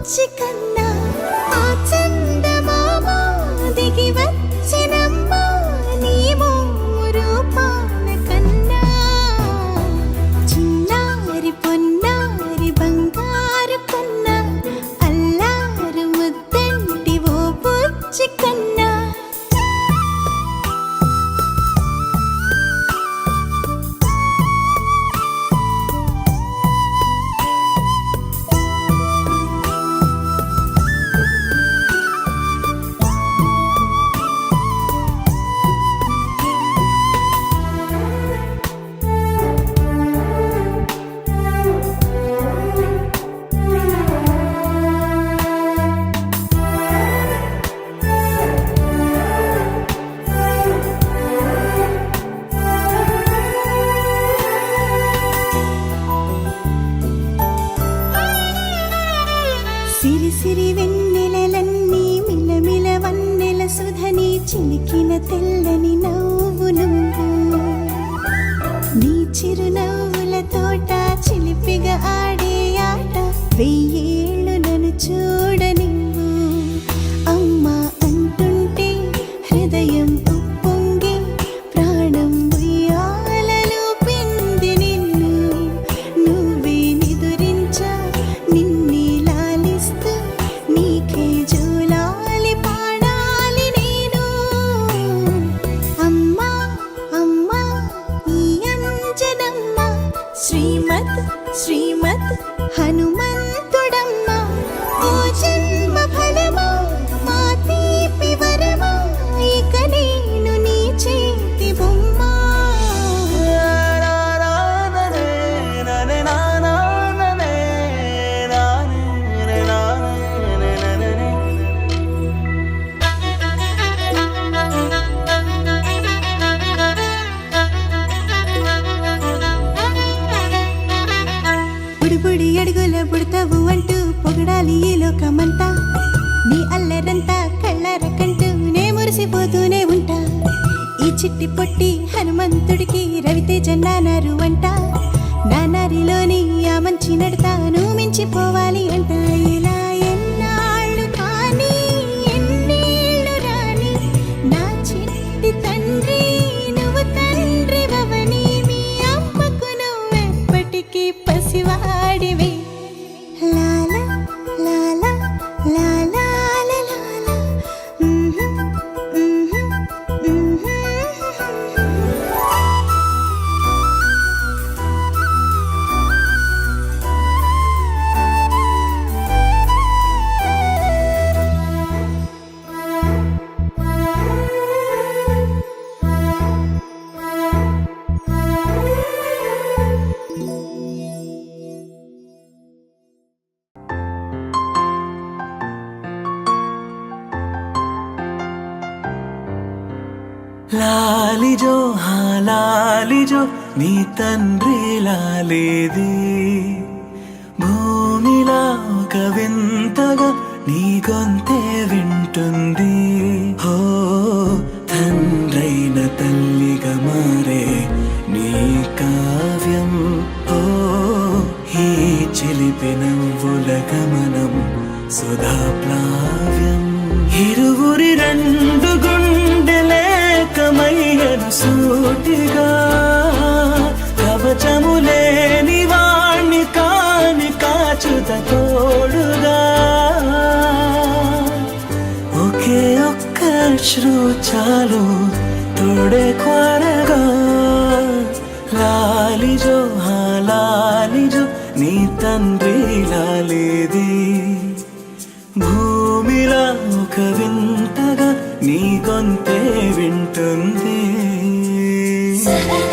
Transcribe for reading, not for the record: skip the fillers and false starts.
బుచ్చి కన్నా ఆ చందమామ దిగి వచ్చినమ్మా నీ రూపాల కన్నా చిన్నారి పొన్నారి బంగారు కన్నా అల్లారు ముద్దంటి ఓ బుచ్చి కన్నా సిరి సిరి వెన్నెలలన్నీ మిలమిల వన్నెల సుధని చిలికిన తెల్లని నవ్వు నువ్వు నీ చిరునవ్వుల తోట చిలిపిగా ఆడే ఆట వెయ్యేళ్ళు నన్ను చూడనివ్వు అమ్మా అంటుంటే హృదయం ఉప్పొంగి ప్రాణం ఉయ్యాలలో పిండి నిన్ను నువ్వే నిదురించా నిన్నే లాలిస్తూ నీకే జూలాలి పాడాలి నేను అమ్మా అమ్మా ఈ అంజనమ్మ శ్రీమత్ శ్రీమత్ హనుమంతుడమ్మ ఓ జన్మ ఫలమా మా తీపి వరమా ఇక నేను నీ చేతి బొమ్మ బుడిబుడి అడుగుల బుడతావు అంటూ పొగడాలి ఈ లోకమంతా నీ అల్లరంతా కళ్ళరకంటూ నే మురిసిపోతూనే ఉంటా ఈ చిట్టి పొట్టి హనుమంతుడికి రవితేజ నానారు అంట నానారిలోని ఆ మంచి నడతాను మించిపోవాలి అంట ఇలా ఎన్నాళ్ళు కానీ ఎన్నేళ్ళు రాని నా చిట్టి తండ్రి నువ్వు తండ్రి వవని మీ అమ్మకు నువ్వెప్పటికీ పసివాడివి లాలా లాలా లాలా లాలా లాలిజో లాలిజో నీ తండ్రి లాలేది భూమిలా ఒక వింతగా నీ గొంతే వింటుంది హో తండ్రైన తల్లిగా మారే నీ కావ్యం హో ఈ చిలిపి నవ్వుల గమనం సుధా ప్లావ్యం ఇరువురి రెండు గుండెలేకమయ్యను సూటిగా కవచములేని వాణ్ణి కాని కాచుత తోడుగా ఒకే ఒక్క అశ్రు చాలు తోడే కొరగా లాలిజో లాలిజో నీ తండ్రి లాలేది భూమిలా ఒక వింతగా నీ గొంతే వింటుంది సరళ